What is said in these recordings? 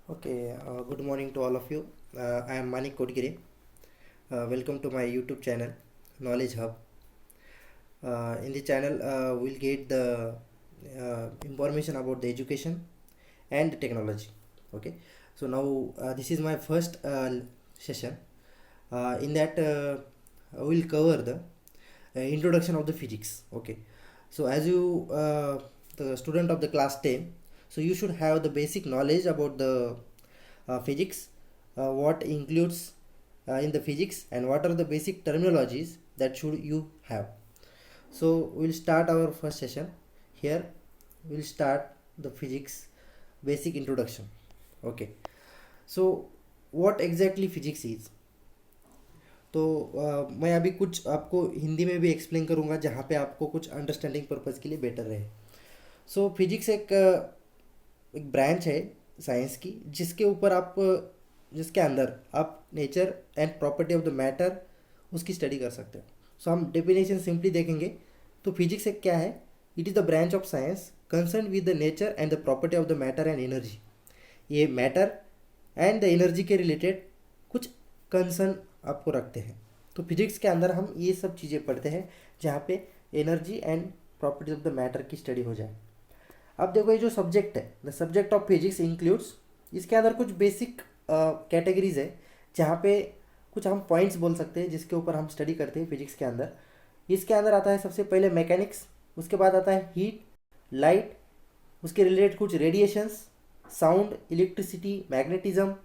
Okay, good morning to all of you. I am Manik Kodgiri. Welcome to my YouTube channel, Knowledge Hub. In the channel, we'll get the information about the education and technology. Okay, so now this is my first session. In that, we'll cover the introduction of the physics. Okay, so as you, the student of the class 10, so you should have the basic knowledge about the physics, what includes in the physics, and what are the basic terminologies that should you have. So we'll start our first session. Here we'll start the physics basic introduction. Okay, so what exactly physics is? तो मैं अभी कुछ आपको हिंदी में भी explain करूँगा जहाँ पे आपको कुछ अंडरस्टैंडिंग पर्पज़ के लिए बेटर रहे. सो फिजिक्स एक ब्रांच है साइंस की जिसके ऊपर आप जिसके अंदर आप nature and property of the matter उसकी स्टडी कर सकते हो. सो हम डेफिनेशन सिंपली देखेंगे तो फिजिक्स एक क्या है. It is the branch of science concern with the nature and the property of the matter and energy. ये मैटर एंड द एनर्जी के रिलेटेड कुछ कंसर्न आपको रखते हैं. तो फिजिक्स के अंदर हम ये सब चीज़ें पढ़ते हैं जहाँ पे energy and property of the matter की स्टडी हो जाए. अब देखो ये जो सब्जेक्ट है, the subject of physics includes, इसके अंदर कुछ बेसिक कैटेगरीज है जहाँ पे कुछ हम पॉइंट्स बोल सकते हैं जिसके ऊपर हम स्टडी करते हैं फिजिक्स के अंदर. इसके अंदर आता है सबसे पहले मैकेनिक्स, उसके बाद आता है हीट, लाइट, उसके रिलेटेड कुछ radiations, sound, electricity, magnetism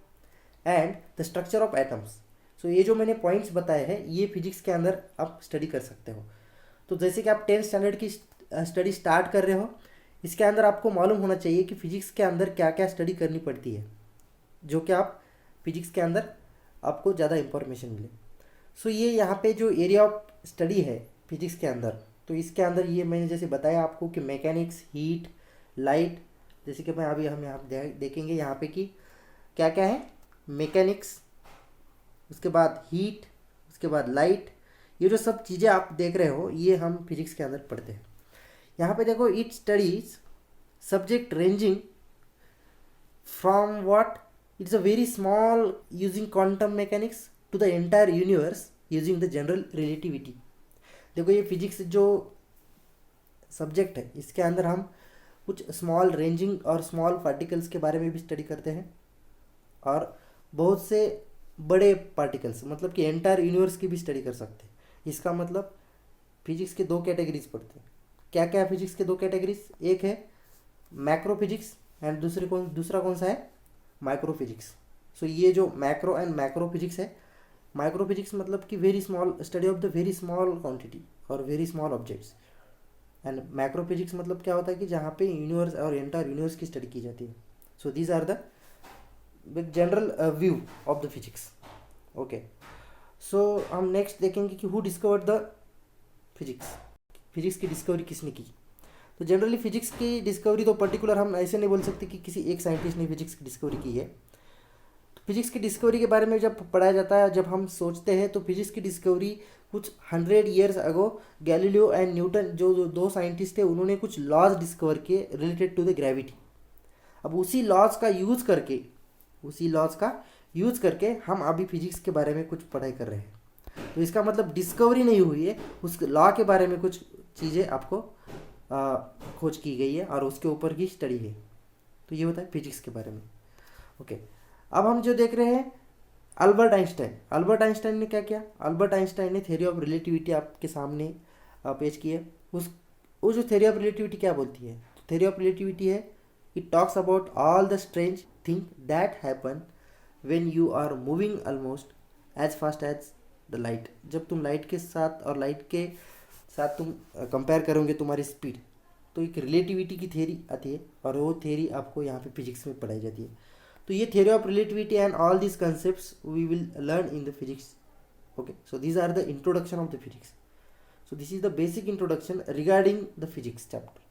and the structure of atoms. So ये जो मैंने पॉइंट्स बताए हैं ये फिजिक्स के अंदर आप स्टडी कर सकते हो. तो जैसे कि आप 10th स्टैंडर्ड की स्टडी स्टार्ट कर रहे हो, इसके अंदर आपको मालूम होना चाहिए कि फ़िज़िक्स के अंदर क्या क्या स्टडी करनी पड़ती है जो कि आप फिज़िक्स के अंदर आपको ज़्यादा इंफॉर्मेशन मिले. सो ये यहाँ पे जो एरिया ऑफ स्टडी है फिज़िक्स के अंदर, तो इसके अंदर ये मैंने जैसे बताया आपको कि मैकेनिक्स, हीट, लाइट, जैसे कि मैं अभी हम यहाँ देखेंगे यहाँ पे कि क्या क्या है. मैकेनिक्स, उसके बाद हीट, उसके बाद लाइट, ये जो सब चीज़ें आप देख रहे हो ये हम फिजिक्स के अंदर पढ़ते हैं. यहाँ पे देखो it studies subject ranging from what it's a very small using quantum mechanics to the entire universe using the general relativity. देखो ये फिजिक्स जो सब्जेक्ट है इसके अंदर हम कुछ स्मॉल रेंजिंग और स्मॉल पार्टिकल्स के बारे में भी स्टडी करते हैं और बहुत से बड़े पार्टिकल्स मतलब कि एंटायर यूनिवर्स की भी स्टडी कर सकते हैं. इसका मतलब फिजिक्स के दो कैटेगरीज पढ़ते हैं. क्या क्या है फिजिक्स के दो कैटेगरीज? एक है मैक्रो फिजिक्स एंड दूसरा कौन सा है? Micro physics. सो ये जो मैक्रो एंड मैक्रो फिजिक्स है, माइक्रो फिजिक्स मतलब कि very small study of the very small quantity और very small objects, and macro physics मतलब क्या होता है कि जहाँ पे यूनिवर्स और एंटायर यूनिवर्स की स्टडी की जाती है. So these are the general view of the physics. Okay, so हम नेक्स्ट देखेंगे कि who discovered the physics. Physics की डिस्कवरी किसने की? तो जनरली फिजिक्स की डिस्कवरी तो पर्टिकुलर हम ऐसे नहीं बोल सकते कि किसी एक साइंटिस्ट ने फिजिक्स की डिस्कवरी की है. तो फिजिक्स की डिस्कवरी के बारे में जब पढ़ाया जाता है, जब हम सोचते हैं तो फिजिक्स की डिस्कवरी कुछ 100 years ago Galileo and Newton जो दो साइंटिस्ट थे उन्होंने कुछ लॉज डिस्कवर किए रिलेटेड टू द ग्रेविटी. अब उसी लॉज का यूज़ करके हम अभी फिजिक्स के बारे में कुछ पढ़ाई कर रहे हैं. तो इसका मतलब डिस्कवरी नहीं हुई है, उस लॉ के बारे में कुछ चीज़ें आपको खोज की गई है और उसके ऊपर की स्टडी है. तो ये होता है फिजिक्स के बारे में. ओके, अब हम जो देख रहे हैं अल्बर्ट आइंस्टाइन ने क्या किया? अल्बर्ट आइंस्टाइन ने थ्योरी ऑफ रिलेटिविटी आपके सामने पेश की है. वो जो थ्योरी ऑफ रिलेटिविटी क्या बोलती है? थ्योरी ऑफ रिलेटिविटी है it talks about all the strange thing that happen when you are moving almost as fast as the light. जब तुम लाइट के साथ और लाइट के साथ तुम कंपेयर करोगे तुम्हारी स्पीड, तो एक रिलेटिविटी की थ्योरी आती है और वो थ्योरी आपको यहाँ पे फिजिक्स में पढ़ाई जाती है. तो ये theory of relativity and all this concepts we will learn in the physics. Okay, so these are the introduction of the physics. So this is the basic introduction regarding the physics chapter,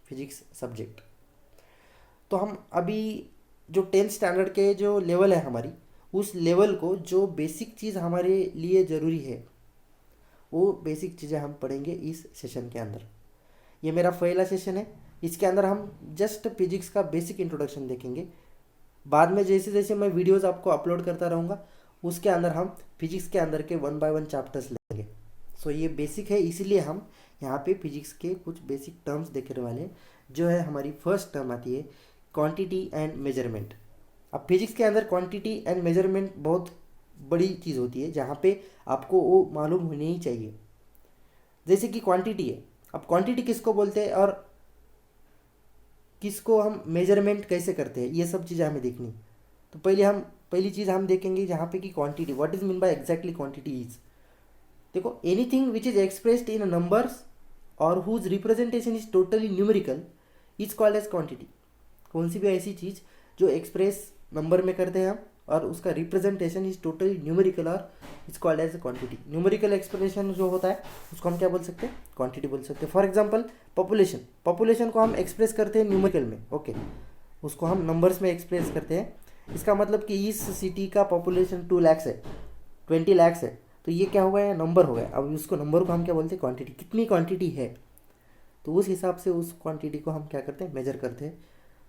physics subject. तो हम अभी जो 10th standard के जो level है हमारी, उस level को जो बेसिक चीज़ हमारे लिए ज़रूरी है वो बेसिक चीज़ें हम पढ़ेंगे इस सेशन के अंदर. ये मेरा पहला सेशन है, इसके अंदर हम जस्ट फिजिक्स का बेसिक इंट्रोडक्शन देखेंगे बाद में जैसे जैसे मैं वीडियोस आपको अपलोड करता रहूँगा उसके अंदर हम फिजिक्स के अंदर के 1 बाय 1 चैप्टर्स लेंगे। सो ये बेसिक है, इसीलिए हम यहाँ पे फिजिक्स के कुछ बेसिक टर्म्स देखने वाले हैं। जो है हमारी फर्स्ट टर्म आती है क्वांटिटी एंड मेजरमेंट। अब फिजिक्स के अंदर क्वांटिटी एंड मेजरमेंट बहुत बड़ी चीज़ होती है, जहाँ पे आपको वो मालूम होनी ही चाहिए। जैसे कि क्वांटिटी है, अब क्वांटिटी किसको बोलते हैं और किसको हम मेजरमेंट कैसे करते हैं, ये सब चीज़ें हमें देखनी। तो पहली चीज़ हम देखेंगे जहाँ पे कि quantity, what is mean by exactly quantity is. देखो, anything which is expressed in numbers और whose representation is totally numerical is called as quantity. कौन सी भी ऐसी चीज़ जो एक्सप्रेस नंबर में करते हैं हम और उसका रिप्रेजेंटेशन इज टोटली न्यूमेरिकल और is called as a quantity. Numerical expression जो होता है उसको हम क्या बोल सकते हैं, क्वांटिटी बोल सकते हैं। फॉर एग्जांपल पॉपुलेशन को हम एक्सप्रेस करते हैं न्यूमेरिकल में, ओके, उसको हम नंबर्स में एक्सप्रेस करते हैं। इसका मतलब कि इस सिटी का पॉपुलेशन 2 लाख है, 20 लाख है, तो ये क्या हो गया, नंबर हो गया। अब उसको नंबर को हम क्या बोलते हैं, क्वांटिटी। कितनी क्वांटिटी है, तो उस हिसाब से उस क्वांटिटी को हम क्या करते हैं, मेजर करते हैं।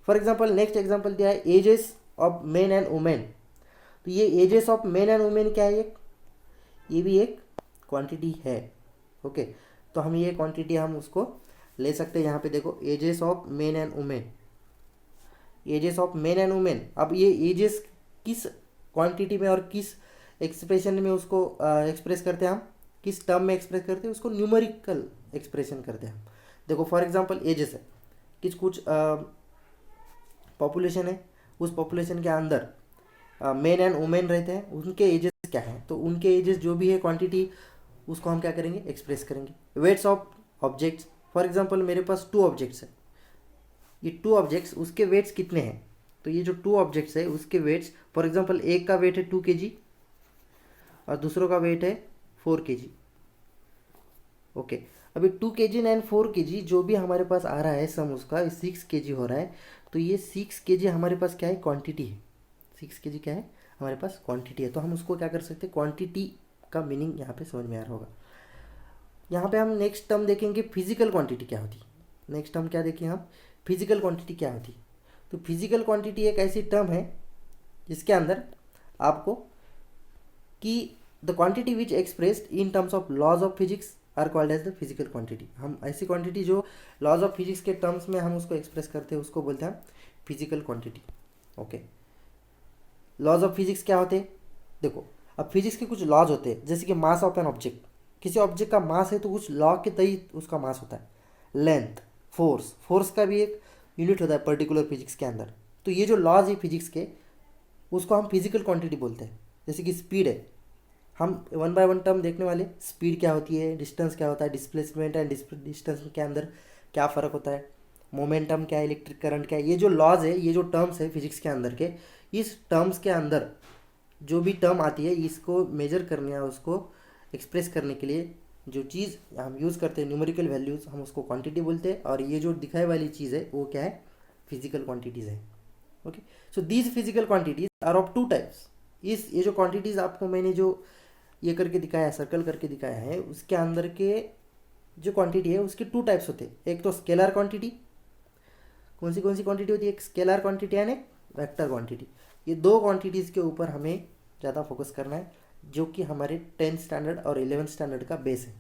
फॉर एग्जांपल नेक्स्ट एग्जांपल दिया है ages of men and women. तो ये ages of men and women क्या है, ये भी एक क्वांटिटी है, ओके। तो हम ये क्वांटिटी हम उसको ले सकते हैं। यहाँ पे देखो ages of men and women, ages of men and women. अब ये एजेस किस क्वांटिटी में और किस एक्सप्रेशन में उसको एक्सप्रेस करते हैं हम, किस टर्म में एक्सप्रेस करते हैं, उसको न्यूमेरिकल एक्सप्रेशन करते हैं हम। देखो फॉर एग्जांपल एजेस है, कुछ पॉपुलेशन है, उस पॉपुलेशन के अंदर मेन एंड वुमेन रहते हैं, उनके एजेस क्या हैं, तो उनके एजेस जो भी है क्वांटिटी उसको हम क्या करेंगे, एक्सप्रेस करेंगे। Weights of objects, for example मेरे पास 2 ऑब्जेक्ट्स है, ये 2 ऑब्जेक्ट्स, उसके वेट्स कितने हैं, तो ये जो 2 ऑब्जेक्ट्स है उसके वेट्स, फॉर एग्जांपल एक का वेट है 2 kg और दूसरों का वेट है 4 kg, ओके। अभी 2 kg एंड 4 kg जो भी हमारे पास आ रहा है सम, उसका 6 kg हो रहा है। तो ये 6 kg हमारे पास क्या है, क्वांटिटी है। 6 kg क्या है, हमारे पास क्वांटिटी है। तो हम उसको क्या कर सकते हैं, क्वांटिटी का मीनिंग यहाँ पे समझ में आ रहा होगा। यहाँ पे हम नेक्स्ट टर्म देखेंगे फिजिकल क्वांटिटी क्या होती है। नेक्स्ट टर्म क्या देखेंगे हम, फिजिकल क्वांटिटी क्या होती है। तो फिजिकल क्वांटिटी एक ऐसी टर्म है जिसके अंदर आपको कि the quantity which expressed in terms of laws of physics are called as the physical quantity. हम ऐसी क्वांटिटी जो लॉज ऑफ फिजिक्स के टर्म्स में हम उसको एक्सप्रेस करते हैं उसको बोलते हैं physical quantity, okay. Laws of physics क्या होते हैं, देखो अब फिजिक्स के कुछ लॉज होते हैं, जैसे कि मास ऑफ एन ऑब्जेक्ट। किसी ऑब्जेक्ट का मास है तो कुछ लॉ के तहत उसका मास होता है। लेंथ, फोर्स का भी एक यूनिट होता है पर्टिकुलर फिजिक्स के अंदर। तो ये जो लॉज है फिजिक्स के, उसको हम फिजिकल क्वांटिटी बोलते हैं। जैसे कि स्पीड है, हम 1 बाय 1 टर्म देखने वाले, स्पीड क्या होती है, डिस्टेंस क्या होता है, डिस्प्लेसमेंट एंड डिस्टेंस के अंदर क्या फ़र्क होता है, मोमेंटम क्या है, इलेक्ट्रिक करंट क्या है। ये जो लॉज है, ये जो टर्म्स है फिजिक्स के अंदर के, इस टर्म्स के अंदर जो भी टर्म आती है इसको मेजर करने या उसको एक्सप्रेस करने के लिए जो चीज़ हम यूज़ करते हैं, न्यूमेरिकल वैल्यूज़, हम उसको क्वांटिटी बोलते हैं। और ये जो दिखाई वाली चीज़ है वो क्या है, फिजिकल क्वांटिटीज़ है, okay. So these physical quantities are of 2 types. ये जो क्वांटिटीज़ आपको मैंने जो ये करके दिखाया है, सर्कल करके दिखाया है, उसके अंदर के जो क्वांटिटी है उसके 2 टाइप्स होते हैं। एक तो स्केलर क्वांटिटी, कौन सी क्वांटिटी होती है, एक स्केलर क्वांटिटी एंड एक वेक्टर क्वांटिटी। ये 2 क्वांटिटीज़ के ऊपर हमें ज़्यादा फोकस करना है, जो कि हमारे 10th स्टैंडर्ड और 11th स्टैंडर्ड का बेस है।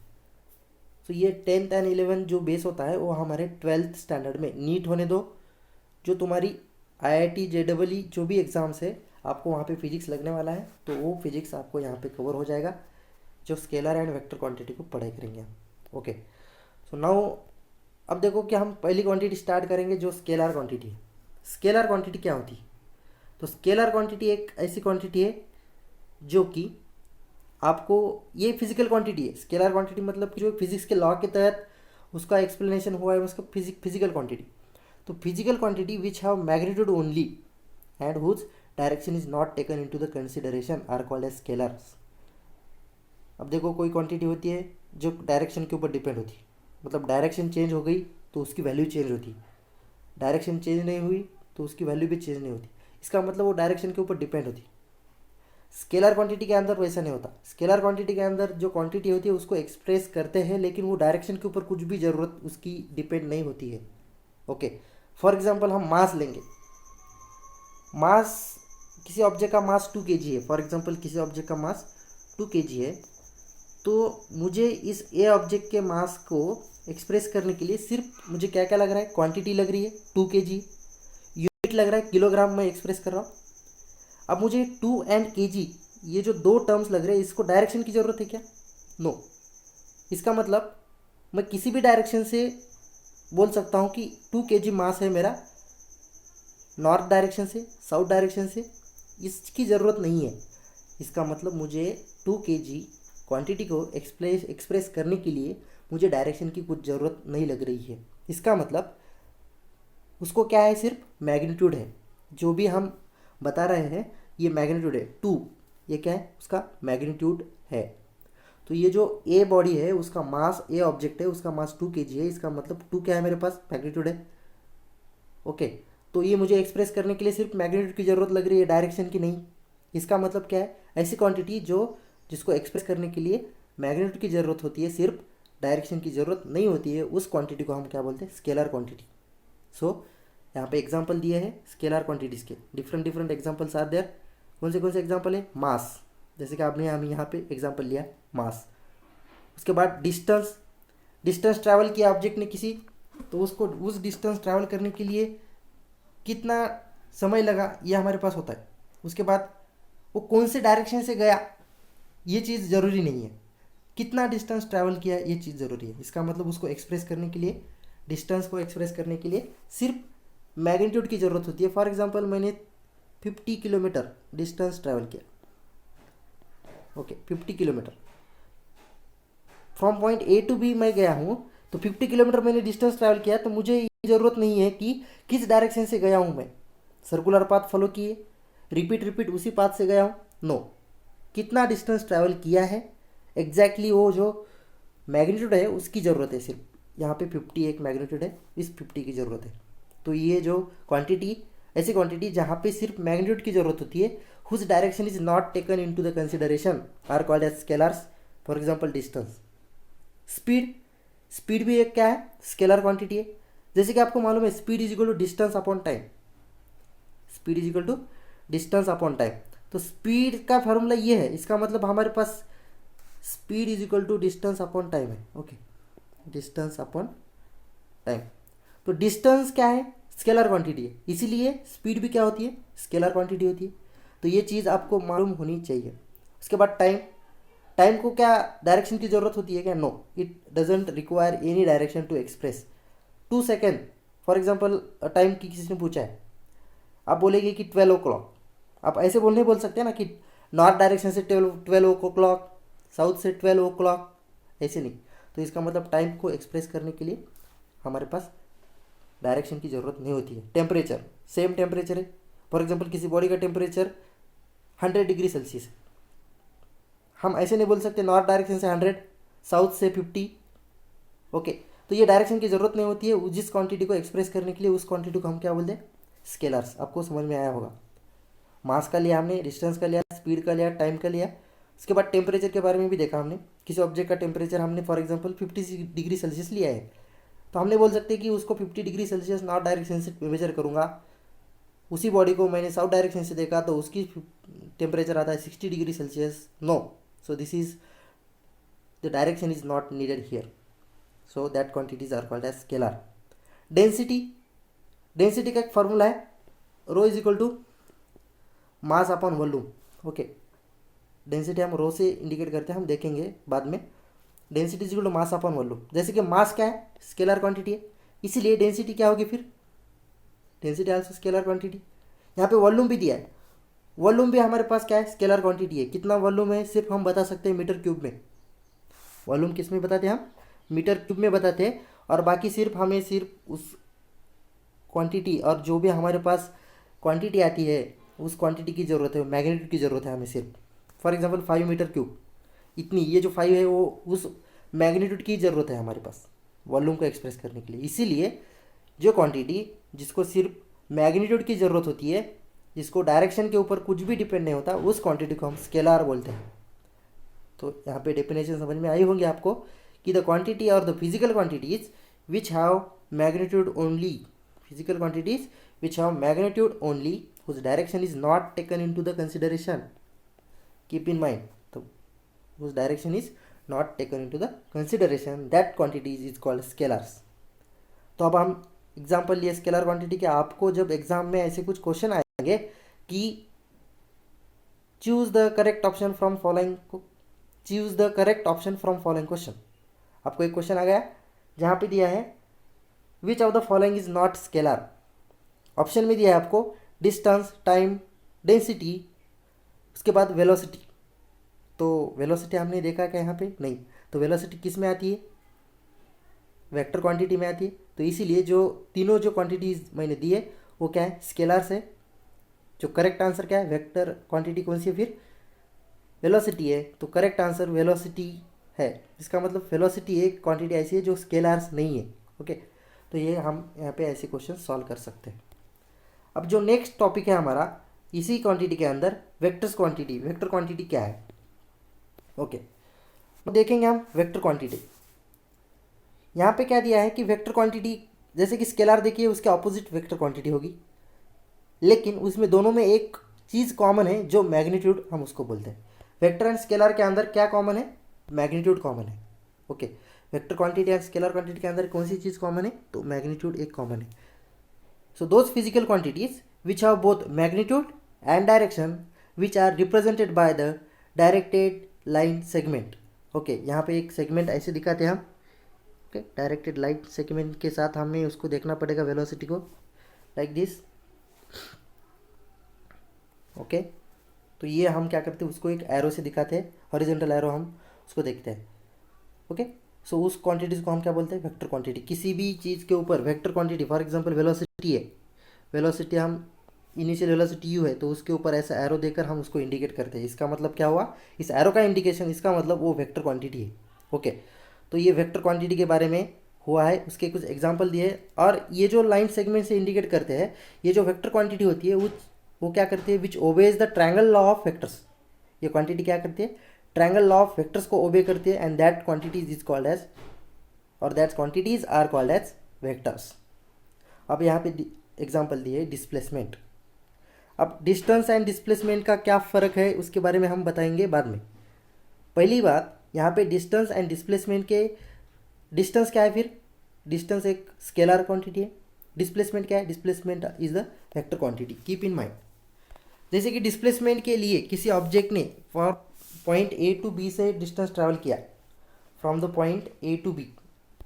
तो ये 10th एंड 11th जो बेस होता है वो हमारे 12th स्टैंडर्ड में नीट होने दो। जो तुम्हारी IIT JEE जो भी एग्ज़ाम्स है, आपको वहाँ पे फिजिक्स लगने वाला है, तो वो फिजिक्स आपको यहाँ पे कवर हो जाएगा, जो स्केलर एंड वेक्टर क्वांटिटी को पढ़ाई करेंगे हम, ओके। सो नाउ अब देखो कि हम पहली क्वांटिटी स्टार्ट करेंगे जो स्केलर क्वांटिटी है। स्केलर क्वांटिटी क्या होती है, तो स्केलर क्वांटिटी एक ऐसी क्वांटिटी है जो कि आपको, ये फिजिकल क्वांटिटी है। स्केलर क्वांटिटी मतलब कि जो फिजिक्स के लॉ के तहत उसका एक्सप्लेनेशन हुआ है, उसका फिजिकल क्वांटिटी। तो physical quantity which have magnitude only and whose direction is not taken into the consideration are called as scalars. अब देखो कोई क्वांटिटी होती है जो डायरेक्शन के ऊपर डिपेंड होती है, मतलब डायरेक्शन चेंज हो गई तो उसकी वैल्यू चेंज होती है, डायरेक्शन चेंज नहीं हुई तो उसकी वैल्यू भी चेंज नहीं होती। इसका मतलब वो डायरेक्शन के ऊपर डिपेंड होती है। स्केलर क्वांटिटी के अंदर वैसा नहीं होता। स्केलर क्वांटिटी के अंदर जो क्वांटिटी होती है उसको एक्सप्रेस करते हैं, लेकिन वो डायरेक्शन के ऊपर कुछ भी ज़रूरत उसकी डिपेंड नहीं होती है, ओके। फॉर एग्जांपल हम मास लेंगे, मास किसी ऑब्जेक्ट का मास 2 kg है, फॉर एग्जांपल किसी ऑब्जेक्ट का मास 2 kg है, तो मुझे इस ए ऑब्जेक्ट के मास को एक्सप्रेस करने के लिए सिर्फ मुझे क्या क्या लग रहा है, क्वांटिटी लग रही है 2 kg, यूनिट लग रहा है किलोग्राम में एक्सप्रेस कर रहा हूँ। अब मुझे 2 एंड kg ये जो दो टर्म्स लग रहे हैं, इसको डायरेक्शन की ज़रूरत है क्या? नो। इसका मतलब मैं किसी भी डायरेक्शन से बोल सकता हूँ कि 2 kg मास है मेरा, नॉर्थ डायरेक्शन से, साउथ डायरेक्शन से, इसकी ज़रूरत नहीं है। इसका मतलब मुझे 2 kg क्वांटिटी को एक्सप्रेस करने के लिए मुझे डायरेक्शन की कुछ ज़रूरत नहीं लग रही है। इसका मतलब उसको क्या है, सिर्फ मैग्नीट्यूड है। जो भी हम बता रहे हैं ये मैग्नीट्यूड है, 2, ये क्या है, उसका मैग्नीट्यूड है। तो ये जो ए बॉडी है उसका मास, ए ऑब्जेक्ट है उसका मास 2 kg है, इसका मतलब 2 क्या है मेरे पास, मैग्नीट्यूड है। ओके, तो ये मुझे एक्सप्रेस करने के लिए सिर्फ मैग्नीट्यूड की ज़रूरत लग रही है, डायरेक्शन की नहीं। इसका मतलब क्या है, ऐसी क्वांटिटी जिसको एक्सप्रेस करने के लिए मैग्नीट्यूड की ज़रूरत होती है, सिर्फ डायरेक्शन की ज़रूरत नहीं होती है, उस क्वांटिटी को हम क्या बोलते हैं, स्केलर क्वांटिटी। सो यहाँ पे एग्जांपल दिए हैं स्केलर क्वांटिटीज़ के, डिफरेंट एग्जांपल्स आर देयर। कौन से एग्जांपल है, मास, जैसे कि आपने हम यहाँ पे एग्जांपल लिया मास। उसके बाद डिस्टेंस ट्रैवल किया ऑब्जेक्ट ने किसी, तो उसको उस डिस्टेंस ट्रैवल करने के लिए कितना समय लगा ये हमारे पास होता है। उसके बाद वो कौन से डायरेक्शन से गया ये चीज़ ज़रूरी नहीं है, कितना डिस्टेंस ट्रैवल किया ये चीज़ ज़रूरी है। इसका मतलब उसको एक्सप्रेस करने के लिए, डिस्टेंस को एक्सप्रेस करने के लिए सिर्फ मैग्नीट्यूड की ज़रूरत होती है। फॉर एग्जांपल मैंने 50 किलोमीटर डिस्टेंस ट्रैवल किया, okay 50 kilometre from point A to B मैं गया हूँ, तो 50 किलोमीटर मैंने डिस्टेंस ट्रैवल किया, तो मुझे ये ज़रूरत नहीं है कि किस डायरेक्शन से गया हूँ मैं, सर्कुलर पाथ फॉलो किए, रिपीट उसी पाथ से गया हूँ, नो। कितना डिस्टेंस ट्रैवल किया है एग्जैक्टली वो जो मैग्नीट्यूड है उसकी ज़रूरत है सिर्फ। यहाँ पे 50 एक मैग्नीट्यूड है, इस 50 की ज़रूरत है। तो ये जो क्वांटिटी, ऐसी क्वांटिटी जहाँ पे सिर्फ मैग्नीट्यूड की ज़रूरत होती है, whose direction is not taken into the consideration, are called as scalars. For example distance. Speed भी एक क्या है, स्केलर क्वांटिटी है। जैसे कि आपको मालूम है speed is equal to distance upon time, speed is equal to distance upon time. तो स्पीड का फॉर्मूला ये है, इसका मतलब हमारे पास speed is equal to distance upon time है, ओके, डिस्टेंस अपॉन टाइम। तो डिस्टेंस क्या है, स्केलर क्वांटिटी है, इसीलिए स्पीड भी क्या होती है, स्केलर क्वांटिटी होती है। तो ये चीज़ आपको मालूम होनी चाहिए। उसके बाद टाइम को क्या डायरेक्शन की ज़रूरत होती है क्या, no, it doesn't require any direction to express. 2 second for example time की किसी ने पूछा है, आप बोलेंगे कि 12 o'clock, आप ऐसे बोल सकते हैं ना कि नॉर्थ डायरेक्शन से 12 o'clock, साउथ से 12 o'clock, ऐसे नहीं। तो इसका मतलब टाइम को एक्सप्रेस करने के लिए हमारे पास डायरेक्शन की ज़रूरत नहीं होती है। टेम्परेचर, सेम टेम्परेचर है, फॉर एग्जांपल किसी बॉडी का टेम्परेचर 100 डिग्री सेल्सियस, हम ऐसे नहीं बोल सकते नॉर्थ डायरेक्शन से 100, साउथ से 50, ओके। तो ये डायरेक्शन की ज़रूरत नहीं होती है, जिस क्वांटिटी को एक्सप्रेस करने के लिए उस क्वांटिटी को हम क्या बोलते हैं, स्केलर्स। आपको समझ में आया होगा। मास का लिया हमने, डिस्टेंस का लिया, स्पीड का लिया, टाइम का लिया। उसके बाद टेम्परेचर के बारे में भी देखा हमने। किसी ऑब्जेक्ट का टेम्परेचर हमने फॉर एग्जांपल 50 डिग्री सेल्सियस लिया है, तो हमने बोल सकते हैं कि उसको 50 डिग्री सेल्सियस नॉर्थ डायरेक्शन से मेजर करूँगा। उसी बॉडी को मैंने साउथ डायरेक्शन से देखा तो उसकी टेम्परेचर आता है 60 degree Celsius, no. So this is the direction is not needed here, so that quantities are called as scalar. Density का एक फॉर्मूला है, rho is equal to mass upon volume, okay. Density हम rho से indicate करते हैं, हम देखेंगे बाद में। Density is equal to mass upon volume. जैसे कि मास क्या है, स्केलर क्वांटिटी है, इसीलिए डेंसिटी क्या होगी फिर, डेंसिटी आल्सो स्केलर क्वांटिटी। यहाँ पे वॉल्यूम भी दिया है, वॉल्यूम भी हमारे पास क्या है, स्केलर क्वांटिटी है। कितना वॉल्यूम है सिर्फ हम बता सकते हैं मीटर क्यूब में। वॉल्यूम किस में बताते हैं हम, मीटर क्यूब में बताते हैं। और बाकी हमें सिर्फ उस क्वांटिटी और जो भी हमारे पास क्वांटिटी आती है उस क्वांटिटी की ज़रूरत है, मैग्नीट्यूड की ज़रूरत है हमें सिर्फ। फॉर एग्जांपल 5 मीटर क्यूब, इतनी, ये जो 5 है वो उस मैग्नीट्यूड की ज़रूरत है हमारे पास वॉल्यूम को एक्सप्रेस करने के लिए। इसीलिए जो क्वांटिटी जिसको सिर्फ मैग्नीट्यूड की ज़रूरत होती है, जिसको डायरेक्शन के ऊपर कुछ भी डिपेंड नहीं होता, उस क्वांटिटी को हम स्केलर बोलते हैं। तो यहाँ पे डेफिनेशन समझ में आई होंगी आपको कि द क्वांटिटी और the physical quantities which have magnitude only, physical quantities which have magnitude only whose direction is not taken into the consideration, keep in mind, तो whose direction is not taken into the consideration, that quantities is called scalars. तो अब हम example लिए scalar quantity के. आपको जब exam में ऐसे कुछ क्वेश्चन आएंगे कि choose the correct option from following, choose the correct option from following question. आपको एक क्वेश्चन आ गया जहाँ पे दिया है which of the following is not scalar. Option में दिया है आपको डिस्टेंस, टाइम, डेंसिटी, उसके बाद वेलोसिटी. तो वेलोसिटी हमने देखा क्या यहाँ पे? नहीं. तो वेलोसिटी किस में आती है? वेक्टर क्वांटिटी में आती है. तो इसीलिए जो तीनों जो क्वांटिटीज मैंने दी है वो क्या है? स्केलर्स है. जो करेक्ट आंसर क्या है? वेक्टर क्वांटिटी कौन सी है? फिर वेलोसिटी है. तो करेक्ट आंसर वेलोसिटी है. इसका मतलब वेलोसिटी एक क्वांटिटी ऐसी है जो स्केलर्स नहीं है. ओके, तो ये हम यहाँ पे ऐसे क्वेश्चन सॉल्व कर सकते हैं. अब जो नेक्स्ट टॉपिक है हमारा इसी क्वांटिटी के अंदर, वेक्टर्स क्वांटिटी. वेक्टर क्वांटिटी क्या है? ओके, तो देखेंगे हम वेक्टर क्वांटिटी. यहाँ पे क्या दिया है कि वेक्टर क्वांटिटी जैसे कि स्केलर देखिए उसके ऑपोजिट वेक्टर क्वांटिटी होगी, लेकिन उसमें दोनों में एक चीज़ कॉमन है जो मैग्नीट्यूड हम उसको बोलते हैं. वेक्टर एंड स्केलर के अंदर क्या कॉमन है? मैग्नीट्यूड कॉमन है. Okay, vector quantity and scalar quantity के अंदर कौन सी चीज़ कॉमन है? तो मैग्नीट्यूड एक कॉमन है. So those physical quantities which have both magnitude and direction which are represented by the directed line segment. Okay, यहाँ पे एक सेगमेंट ऐसे दिखाते हैं हम. ओके, डायरेक्टेड लाइन सेगमेंट के साथ हमें उसको देखना पड़ेगा वेलोसिटी को, लाइक दिस. ओके, तो ये हम क्या करते हैं? उसको एक एरो से दिखाते हैं, हॉरिजॉन्टल एरो हम उसको देखते हैं. ओके, सो उस क्वांटिटीज़ को हम क्या बोलते हैं? Vector quantity. किसी भी चीज़ के ऊपर vector quantity, for example velocity है. वेलोसिटी हम इनिशियल वेलोसिटी यू है तो उसके ऊपर ऐसा एरो देकर हम उसको इंडिकेट करते हैं. इसका मतलब क्या हुआ? इस एरो का इंडिकेशन, इसका मतलब वो वेक्टर क्वांटिटी है. ओके, तो ये वेक्टर क्वांटिटी के बारे में हुआ है, उसके कुछ एग्जाम्पल दिए. और ये जो लाइन सेगमेंट से इंडिकेट करते हैं, ये जो वेक्टर क्वांटिटी होती है वो क्या करती है? Which obeys the triangle law of vectors. ये क्वांटिटी क्या करती है? ट्रायंगल लॉ ऑफ वेक्टर्स को ओबे करती है. And that quantities is called as, और that quantities are called as vectors. अब यहाँ पे एग्जाम्पल दिए डिस्प्लेसमेंट. अब डिस्टेंस एंड डिस्प्लेसमेंट का क्या फ़र्क है उसके बारे में हम बताएंगे बाद में. पहली बात, यहाँ पे डिस्टेंस एंड डिस्प्लेसमेंट के, डिस्टेंस क्या है? फिर डिस्टेंस एक स्केलर क्वांटिटी है. डिस्प्लेसमेंट क्या है? Displacement is the vector quantity. Keep in mind, जैसे कि डिस्प्लेसमेंट के लिए किसी ऑब्जेक्ट ने for point A to B से डिस्टेंस ट्रैवल किया, from the point A to B.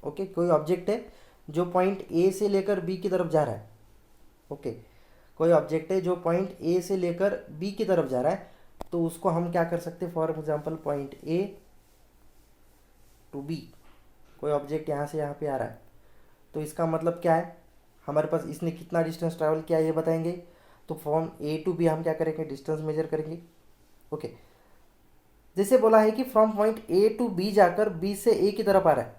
Okay, कोई ऑब्जेक्ट है जो पॉइंट ए से लेकर बी की तरफ जा रहा है. ओके, कोई ऑब्जेक्ट है जो पॉइंट ए से लेकर बी की तरफ जा रहा है, तो उसको हम क्या कर सकते हैं? For example point A to B, कोई ऑब्जेक्ट यहाँ से यहाँ पे आ रहा है, तो इसका मतलब क्या है? हमारे पास इसने कितना डिस्टेंस ट्रैवल किया ये बताएंगे. तो फ्रॉम ए टू बी हम क्या करेंगे? डिस्टेंस मेजर करेंगे. ओके, जैसे बोला है कि from point A to B जाकर बी से ए की तरफ आ रहा है,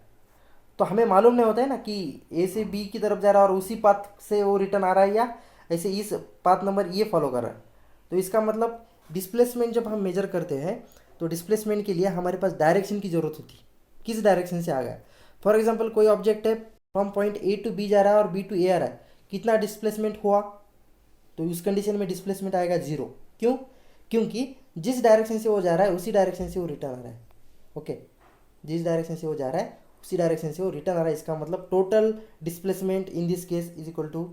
तो हमें मालूम नहीं होता है ना कि ए से बी की तरफ जा रहा है और उसी पाथ से वो रिटर्न आ रहा है या ऐसे इस पाथ नंबर ये फॉलो कर रहा है. तो इसका मतलब डिस्प्लेसमेंट जब हम मेजर करते हैं तो डिस्प्लेसमेंट के लिए हमारे पास डायरेक्शन की ज़रूरत होती है. किस डायरेक्शन से आ गया? फॉर एग्जांपल कोई ऑब्जेक्ट है from point A to B जा रहा है और बी टू ए आ रहा है, कितना डिस्प्लेसमेंट हुआ? तो उस कंडीशन में डिस्प्लेसमेंट आएगा 0. क्यों? क्योंकि जिस डायरेक्शन से वो जा रहा है उसी डायरेक्शन से वो रिटर्न आ रहा है. ओके, जिस डायरेक्शन से वो जा रहा है उसी डायरेक्शन से वो रिटर्न आ रहा है. इसका मतलब total displacement in this case is equal to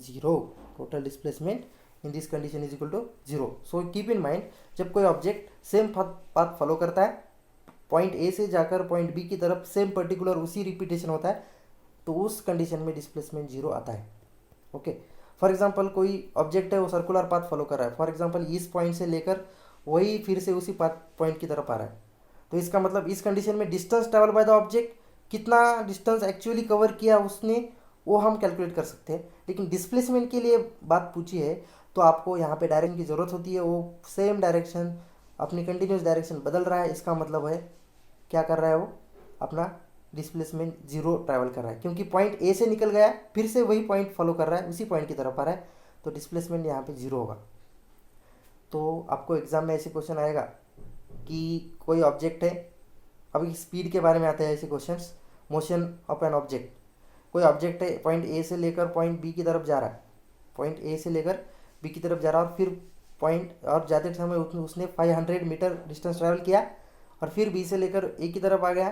0. Total displacement in this condition is equal to 0. So keep in mind, जब कोई ऑब्जेक्ट सेम पाथ फॉलो करता है, पॉइंट ए से जाकर पॉइंट बी की तरफ सेम पर्टिकुलर उसी रिपीटेशन होता है, तो उस कंडीशन में डिस्प्लेसमेंट 0 आता है. ओके, फॉर एग्जांपल कोई ऑब्जेक्ट है वो सर्कुलर पाथ फॉलो कर रहा है, फॉर एग्जांपल इस पॉइंट से लेकर वही फिर से उसी पाथ पॉइंट की तरफ आ रहा है, तो इसका मतलब इस कंडीशन में distance travel by the object, कितना डिस्टेंस एक्चुअली कवर किया उसने, वो हम कैलकुलेट कर सकते हैं. लेकिन डिस्प्लेसमेंट के लिए बात पूछी है तो आपको यहाँ पे डायरेक्शन की ज़रूरत होती है. वो सेम डायरेक्शन, अपनी कंटिन्यूस डायरेक्शन बदल रहा है, इसका मतलब है क्या कर रहा है? वो अपना डिस्प्लेसमेंट 0 ट्रैवल कर रहा है, क्योंकि पॉइंट ए से निकल गया फिर से वही पॉइंट फॉलो कर रहा है, उसी पॉइंट की तरफ आ रहा है, तो डिस्प्लेसमेंट यहाँ पे 0 होगा. तो आपको एग्जाम में ऐसे क्वेश्चन आएगा कि कोई ऑब्जेक्ट है, अभी स्पीड के बारे में आते हैं ऐसे questions, motion of an object. कोई ऑब्जेक्ट है पॉइंट ए से लेकर पॉइंट बी की तरफ जा रहा है, पॉइंट ए से लेकर बी की तरफ जा रहा है और फिर पॉइंट और जाते समय उसने 500 मीटर डिस्टेंस ट्रैवल किया और फिर बी से लेकर ए की तरफ आ गया,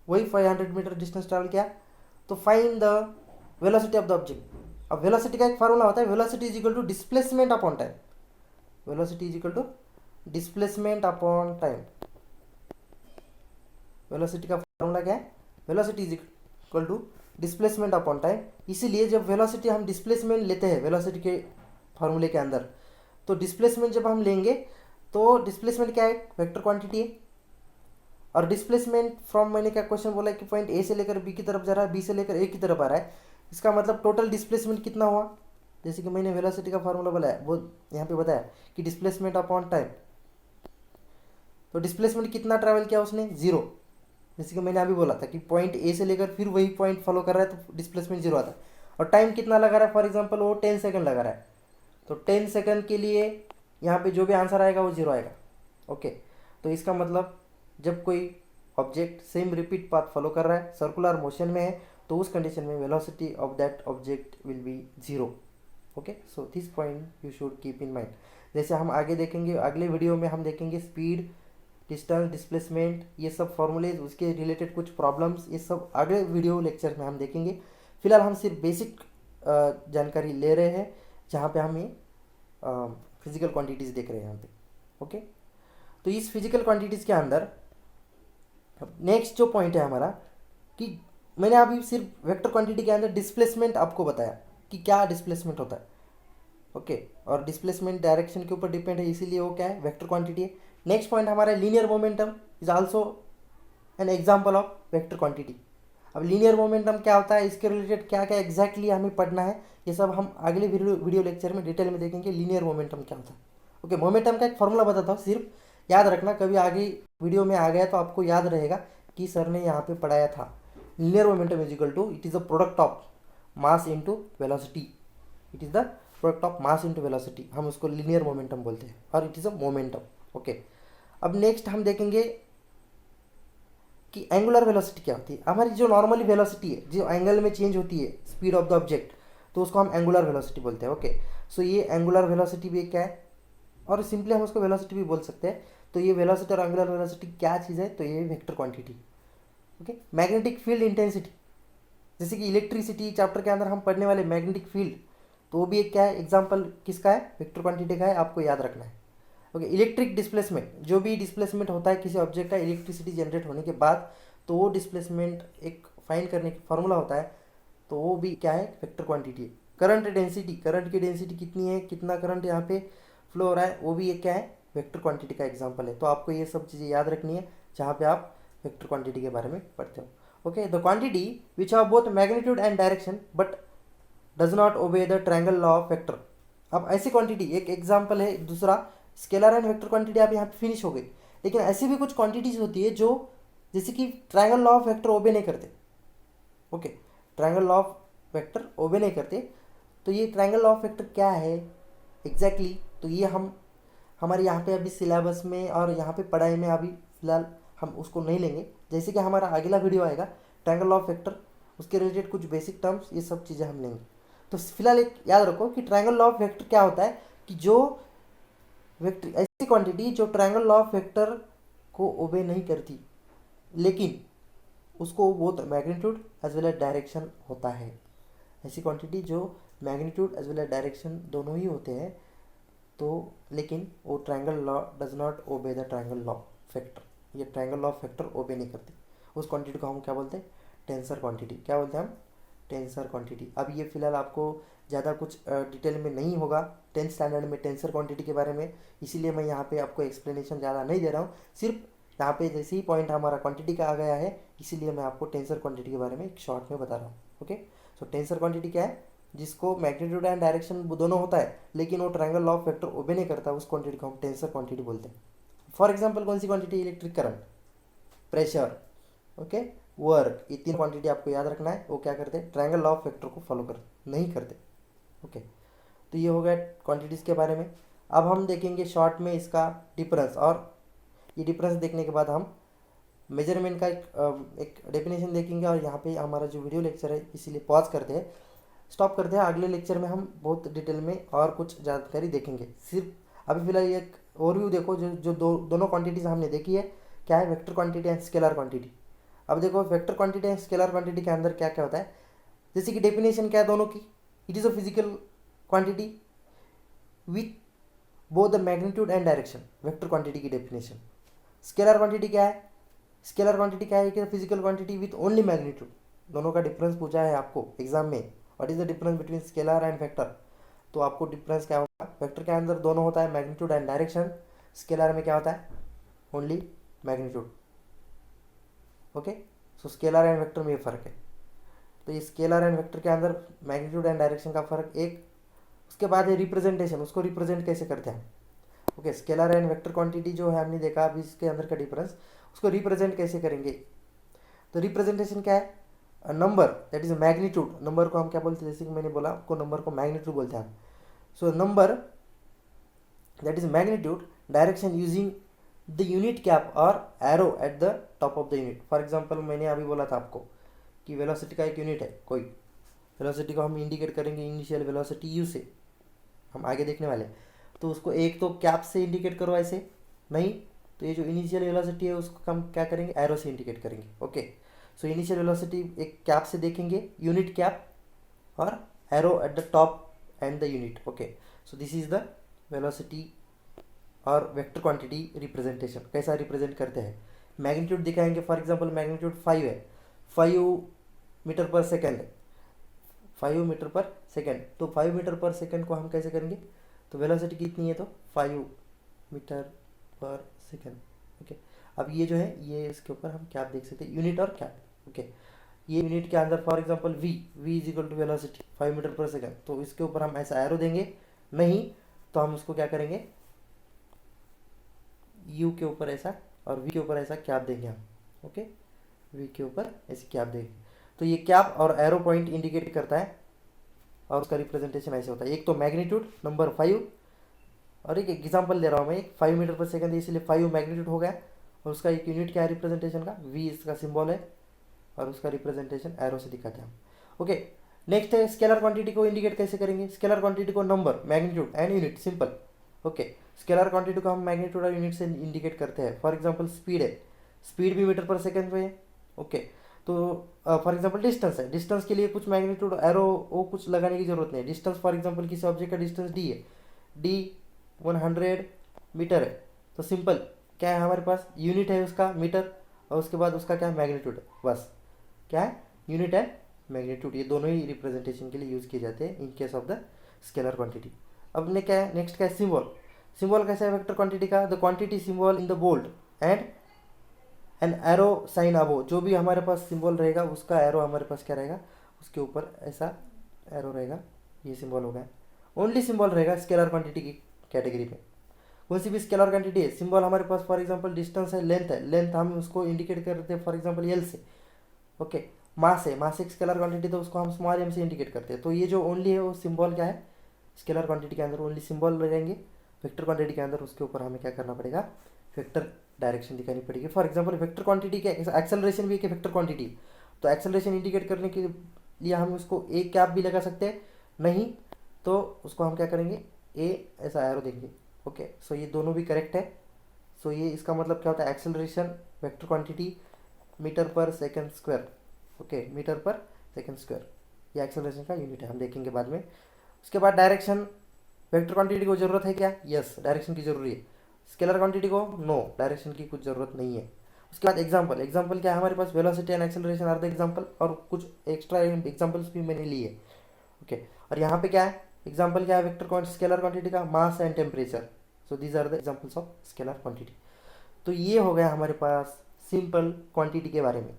वही 500 मीटर डिस्टेंस ट्रैवल किया, तो find the velocity of the object. अब वेलोसिटी का एक फार्मूला होता है, velocity is equal to displacement upon time. Velocity is equal to displacement upon time. Velocity का फार्मूला क्या है? Velocity is equal to displacement upon time. इसीलिए जब वेलोसिटी हम डिस्प्लेसमेंट लेते हैं वेलोसिटी के फार्मूले के अंदर, तो डिस्प्लेसमेंट जब हम लेंगे तो डिस्प्लेसमेंट क्या है? वेक्टर क्वांटिटी है। और डिस्प्लेसमेंट फ्रॉम, मैंने क्या क्वेश्चन बोला कि पॉइंट ए से लेकर बी की तरफ जा रहा है, बी से लेकर ए की तरफ आ रहा है, इसका मतलब टोटल डिस्प्लेसमेंट कितना हुआ? जैसे कि मैंने वेलोसिटी का फार्मूला बोला है, वो यहाँ पे बताया कि डिस्प्लेसमेंट अपॉन टाइम। तो डिस्प्लेसमेंट कितना ट्रैवल किया उसने? 0। जैसे कि मैंने अभी बोला था कि पॉइंट ए से लेकर फिर वही पॉइंट फॉलो कर रहा है तो डिस्प्लेसमेंट 0 आता है। और टाइम कितना लगा रहा है? फॉर एग्जांपल वो 10 सेकंड लगा रहा है, तो 10 सेकंड के लिए यहाँ पे जो भी आंसर आएगा वो 0 आएगा। ओके, तो इसका मतलब जब कोई object same repeat path follow कर रहा है, सर्कुलर मोशन में है, तो उस कंडीशन में velocity of that object will be 0। Okay, so this point you should keep in mind. जैसे हम आगे देखेंगे, अगले वीडियो में हम देखेंगे स्पीड, डिस्टेंस, डिस्प्लेसमेंट, ये सब फॉर्मूलेज, उसके रिलेटेड कुछ प्रॉब्लम्स, ये सब अगले वीडियो लेक्चर में हम देखेंगे। फिलहाल हम सिर्फ बेसिक जानकारी ले रहे हैं, जहाँ पे हम ये फिजिकल क्वांटिटीज़ देख रहे हैं यहाँ पे। ओके, तो इस फिजिकल क्वांटिटीज़ के अंदर नेक्स्ट जो पॉइंट है हमारा, कि मैंने अभी सिर्फ वेक्टर क्वांटिटी के अंदर डिस्प्लेसमेंट आपको बताया कि क्या डिस्प्लेसमेंट होता है। ओके, और डिस्प्लेसमेंट डायरेक्शन के ऊपर डिपेंड है, इसीलिए वो क्या है? वेक्टर क्वांटिटी है। नेक्स्ट पॉइंट हमारा linear momentum is also an example of vector quantity. अब लीनियर मोमेंटम क्या होता है, इसके रिलेटेड क्या क्या एग्जैक्टली हमें पढ़ना है, ये सब हम अगले वीडियो लेक्चर में डिटेल में देखेंगे। लीनियर मोमेंटम क्या होता है? ओके, मोमेंटम का एक फॉर्मूला बताता हूँ, सिर्फ याद रखना, कभी आगे वीडियो में आ गया तो आपको याद रहेगा कि सर ने यहाँ पे पढ़ाया था। Linear momentum is equal to, it is the product of mass into velocity. It is the product of mass into velocity, हम उसको लीनियर मोमेंटम बोलते हैं, और it is a momentum. Okay, अब नेक्स्ट हम देखेंगे कि एंगुलर वेलोसिटी क्या होती है। हमारी जो नॉर्मली वेलोसिटी है, जो एंगल में चेंज होती है स्पीड ऑफ द ऑब्जेक्ट, तो उसको हम एंगुलर वेलोसिटी बोलते हैं। ओके, सो ये एंगुलर वेलोसिटी भी क्या है, और सिंपली हम उसको वेलोसिटी भी बोल सकते हैं। तो ये वेलोसिटी और एंगुलर वेलोसिटी क्या चीज़ है? तो ये vector quantity. Okay, magnetic field intensity, जैसे कि इलेक्ट्रिसिटी चैप्टर के अंदर हम पढ़ने वाले मैग्नेटिक फील्ड, तो वो भी एक क्या है? एग्जाम्पल किसका है? वेक्टर क्वांटिटी का है, आपको याद रखना है। ओके, इलेक्ट्रिक डिस्प्लेसमेंट, जो भी डिस्प्लेसमेंट होता है किसी ऑब्जेक्ट का इलेक्ट्रिसिटी जनरेट होने के बाद, तो वो डिस्प्लेसमेंट एक फाइंड करने का फॉर्मूला होता है, तो वो भी क्या है? वेक्टर क्वांटिटी है। करंट डेंसिटी, करंट की डेंसिटी कितनी है, कितना करंट यहाँ पे फ्लो हो रहा है, वो भी एक क्या है? वेक्टर क्वांटिटी का एग्जाम्पल है। तो आपको ये सब चीज़ें याद रखनी है जहाँ पे आप वेक्टर क्वांटिटी के बारे में पढ़ते हो। Okay, the quantity which have both magnitude and direction but does not obey the triangle law of vector. अब ऐसी क्वांटिटी, एक एग्जाम्पल है दूसरा, स्केलर एंड वेक्टर क्वांटिटी आप यहाँ पे फिनिश हो गई, लेकिन ऐसी भी कुछ क्वांटिटीज होती है जो जैसे कि triangle law of vector obey नहीं करते। Okay, triangle law of vector obey नहीं करते, तो ये ट्रायंगल लॉ ऑफ वेक्टर क्या है एग्जैक्टली? तो ये हम हमारे यहाँ पे अभी सिलेबस में और यहाँ पे पढ़ाई में अभी फिलहाल हम उसको नहीं लेंगे। जैसे कि हमारा अगला वीडियो आएगा ट्रायंगल लॉ ऑफ वेक्टर, उसके रिलेटेड कुछ बेसिक टर्म्स, ये सब चीज़ें हम लेंगे। तो फिलहाल एक याद रखो कि ट्रायंगल लॉ ऑफ वेक्टर क्या होता है, कि जो वेक्टर, ऐसी क्वांटिटी जो ट्रायंगल लॉ ऑफ वेक्टर को ओबे नहीं करती, लेकिन उसको both magnitude as well as direction होता है। ऐसी क्वांटिटी जो magnitude as well as direction दोनों ही होते हैं, तो लेकिन वो triangle law does not obey the triangle law of vector, ये triangle law of vector obey नहीं करते। उस क्वांटिटी को हम क्या बोलते हैं? Tensor quantity. क्या बोलते हैं हम? Tensor quantity. अब ये फिलहाल आपको ज़्यादा कुछ डिटेल में नहीं होगा 10th स्टैंडर्ड में टेंसर क्वांटिटी के बारे में, इसीलिए मैं यहाँ पे आपको एक्सप्लेनेशन ज़्यादा नहीं दे रहा हूँ। सिर्फ यहाँ पे जैसे ही पॉइंट हमारा क्वांटिटी का आ गया है, इसीलिए मैं आपको टेंसर क्वांटिटी के बारे में एक शॉर्ट में बता रहा हूँ। ओके, सो टेंसर क्वांटिटी क्या है? जिसको मैग्नीट्यूड एंड डायरेक्शन दोनों होता है, लेकिन वो triangle law of vector obey नहीं करता, उस क्वांटिटी को हम टेंसर क्वांटिटी बोलते हैं। फॉर एग्जाम्पल कौन सी quantity? Electric current, pressure, okay, work, ये 3 क्वांटिटी आपको याद रखना है। वो क्या करते हैं? ट्रायंगल लॉ ऑफ वेक्टर को फॉलो कर नहीं करते। ओके, तो ये हो गया क्वांटिटीज़ के बारे में। अब हम देखेंगे शॉर्ट में इसका डिफरेंस, और ये डिफरेंस देखने के बाद हम मेजरमेंट का एक डेफिनेशन देखेंगे। और यहाँ पे हमारा जो वीडियो लेक्चर है, इसीलिए पॉज करते हैं, स्टॉप करते हैं। अगले लेक्चर में हम बहुत डिटेल में और कुछ जानकारी देखेंगे। सिर्फ अभी फिलहाल एक ओवरव्यू देखो, जो जो दोनों क्वांटिटीज हमने देखी है, क्या है, vector quantity and scalar quantity. अब देखो vector quantity and scalar quantity के अंदर क्या क्या होता है। जैसे कि डेफिनेशन क्या है दोनों की, it is a physical quantity with both the magnitude and direction, vector quantity की डेफिनेशन। स्केलर क्वांटिटी क्या है, स्केलर क्वांटिटी क्या है कि physical quantity with only magnitude. दोनों का डिफरेंस पूछा है आपको एग्जाम में, what is the difference between scalar and vector. तो आपको डिफरेंस क्या होगा, वेक्टर के अंदर दोनों होता है मैग्नीट्यूड एंड डायरेक्शन, स्केलर में क्या होता है, only magnitude. Okay, so scalar and vector में ये फर्क है। तो ये स्केलर एंड वेक्टर के अंदर मैग्नीट्यूड एंड डायरेक्शन का फर्क एक। उसके बाद है रिप्रेजेंटेशन, उसको रिप्रेजेंट कैसे करते हैं। Okay, scalar and vector quantity जो है हमने देखा अभी, इसके अंदर का डिफरेंस, उसको रिप्रेजेंट कैसे करेंगे। तो रिप्रेजेंटेशन क्या है, number that is magnitude. Number को हम क्या बोलते हैं, जैसे कि मैंने बोला आपको, नंबर को मैग्नीट्यूड बोलते हैं। So number that is magnitude, direction using the unit cap और arrow at the top of the unit. For example मैंने अभी बोला था आपको कि वेलोसिटी का एक यूनिट है कोई, वेलोसिटी को हम इंडिकेट करेंगे इनिशियल वेलोसिटी यू से, हम आगे देखने वाले। तो उसको एक तो कैप से इंडिकेट करो ऐसे, नहीं तो ये जो इनिशियल वेलोसिटी है उसको हम क्या करेंगे, एरो से इंडिकेट करेंगे। ओके, सो इनिशियल वेलोसिटी एक कैप से देखेंगे, यूनिट कैप और arrow at the top and the unit. Okay, so this is the velocity और वेक्टर क्वांटिटी रिप्रेजेंटेशन। कैसा रिप्रेजेंट करते हैं, मैग्नीट्यूड दिखाएंगे। फॉर एग्जांपल मैग्नीट्यूड 5 है, 5 मीटर पर सेकेंड है, 5 मीटर पर सेकेंड। तो 5 मीटर पर सेकेंड को हम कैसे करेंगे, तो वेलोसिटी कितनी है, तो 5 मीटर पर सेकेंड। ओके, अब ये जो है, ये इसके ऊपर हम क्या देख सकते हैं, यूनिट और कैप। ओके, ये यूनिट के अंदर for example v is equal to velocity 5 metre per second. तो इसके ऊपर हम ऐसा एरो देंगे, नहीं तो हम उसको क्या करेंगे, u के ऊपर ऐसा और v के ऊपर ऐसा कैप देंगे हम। ओके, v के ऊपर ऐसे कैप देंगे। तो ये कैप और एरो पॉइंट इंडिकेट करता है और उसका रिप्रेजेंटेशन ऐसे होता है। एक तो मैग्नीट्यूड नंबर 5, और एक एग्जांपल दे रहा हूँ मैं, 5 मीटर पर सेकंड, इसलिए 5 मैग्नीट्यूड हो गया, और उसका एक यूनिट क्या है रिप्रेजेंटेशन का, v इसका सिंबल है, और उसका रिप्रेजेंटेशन एरो से दिखाते हैं हम। ओके, नेक्स्ट है स्केलर क्वांटिटी को इंडिकेट कैसे करेंगे। स्केलर क्वांटिटी को number, magnitude and unit, simple. Okay, scalar quantity को हम मैग्नीट्यूड और यूनिट से इंडिकेट करते हैं। फॉर एग्जांपल स्पीड है, स्पीड भी मीटर पर सेकंड में है। ओके, तो फॉर एग्जांपल डिस्टेंस है, डिस्टेंस के लिए कुछ मैग्नीट्यूड एरो वो कुछ लगाने की जरूरत नहीं है। डिस्टेंस फॉर एग्जांपल किसी ऑब्जेक्ट का डिस्टेंस d है, d 100 मीटर है, तो सिंपल क्या है हमारे पास, यूनिट है उसका मीटर, और उसके बाद उसका क्या है, मैग्नीट्यूड है। बस क्या है, यूनिट है मैग्नीट्यूड, ये दोनों ही रिप्रेजेंटेशन के लिए यूज़ किए जाते हैं in case of the scalar quantity. अब ने क्या है, नेक्स्ट क्या है, सिंबल। सिंबल कैसा है वेक्टर क्वांटिटी का, the quantity symbol in the bold and an arrow sign above. जो भी हमारे पास सिंबल रहेगा उसका एरो हमारे पास क्या रहेगा, उसके ऊपर ऐसा एरो रहेगा, ये सिंबल हो गया। ओनली सिंबल रहेगा स्केलर क्वांटिटी की कैटेगरी में। कोई सी भी स्केलर क्वांटिटी है, सिंबल हमारे पास फॉर एग्जांपल डिस्टेंस है, लेंथ है, लेंथ हम उसको इंडिकेट करते हैं फॉर एग्जांपल एल से। ओके, मास है, मास एक स्केलर क्वांटिटी, तो उसको हम स्मॉल एम से इंडिकेट करते हैं। तो ये जो ओनली है वो सिंबल क्या है, स्केलर क्वांटिटी के अंदर ओनली सिंबल रहेंगे। वेक्टर क्वांटिटी के अंदर उसके ऊपर हमें क्या करना पड़ेगा, वेक्टर डायरेक्शन दिखानी पड़ेगी। फॉर एग्जांपल वेक्टर क्वांटिटी के एक्सेलरेशन भी एक वेक्टर क्वांटिटी, तो एक्सेलरेशन इंडिकेट करने के लिए हम उसको ए कैप भी लगा सकते हैं, नहीं तो उसको हम क्या करेंगे, ए ऐसा एरो देंगे। ओके, सो ये दोनों भी करेक्ट है। सो ये इसका मतलब क्या होता है, acceleration vector quantity metre per second square. Okay, metre per second square, ये एक्सेलरेशन का यूनिट है, हम देखेंगे बाद में। उसके बाद डायरेक्शन, वेक्टर क्वांटिटी को ज़रूरत है क्या, यस डायरेक्शन की जरूरी है। स्केलर क्वांटिटी को नो, डायरेक्शन की कुछ ज़रूरत नहीं है। उसके बाद एग्जांपल, एग्जांपल क्या है हमारे पास, velocity and acceleration are the example, और कुछ एक्स्ट्रा एग्जांपल्स भी मैंने लिए। ओके, और यहाँ पे क्या है, एग्जांपल क्या है वेक्टर स्केलर क्वांटिटी का, mass and temperature. So these are the examples of scalar quantity. तो ये हो गया हमारे पास सिंपल क्वांटिटी के बारे में।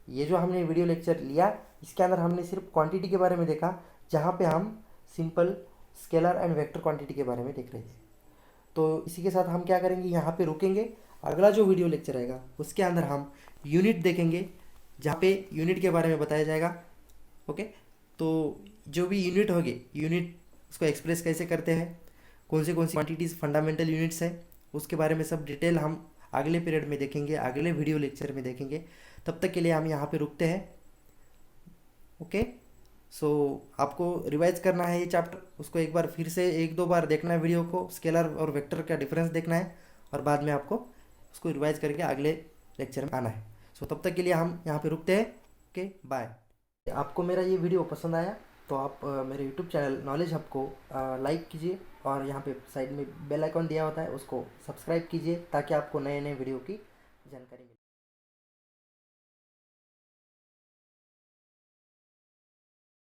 ये जो हमने वीडियो लेक्चर लिया, इसके अंदर हमने सिर्फ क्वांटिटी के बारे में देखा, जहाँ पे हम simple scalar and vector quantity के बारे में देख रहे थे। तो इसी के साथ हम क्या करेंगे, यहाँ पे रुकेंगे। अगला जो वीडियो लेक्चर आएगा उसके अंदर हम यूनिट देखेंगे, जहाँ पे यूनिट के बारे में बताया जाएगा। ओके, तो जो भी यूनिट होगी, यूनिट उसको एक्सप्रेस कैसे करते हैं, कौन सी क्वांटिटीज़ फंडामेंटल यूनिट्स है, उसके बारे में सब डिटेल हम अगले पीरियड में देखेंगे, अगले वीडियो लेक्चर में देखेंगे। तब तक के लिए हम यहाँ पे रुकते हैं। ओके। सो आपको रिवाइज करना है ये चैप्टर, उसको एक बार फिर से एक दो बार देखना है वीडियो को, स्केलर और वेक्टर का डिफरेंस देखना है, और बाद में आपको उसको रिवाइज करके अगले लेक्चर में आना है। सो तब तक के लिए हम यहाँ पे रुकते हैं। Okay, bye. आपको मेरा ये वीडियो पसंद आया तो आप मेरे यूट्यूब चैनल नॉलेज हब को लाइक कीजिए, और यहाँ पे साइड में बेल आइकॉन दिया होता है उसको सब्सक्राइब कीजिए, ताकि आपको नए नए वीडियो की जानकारी मिले।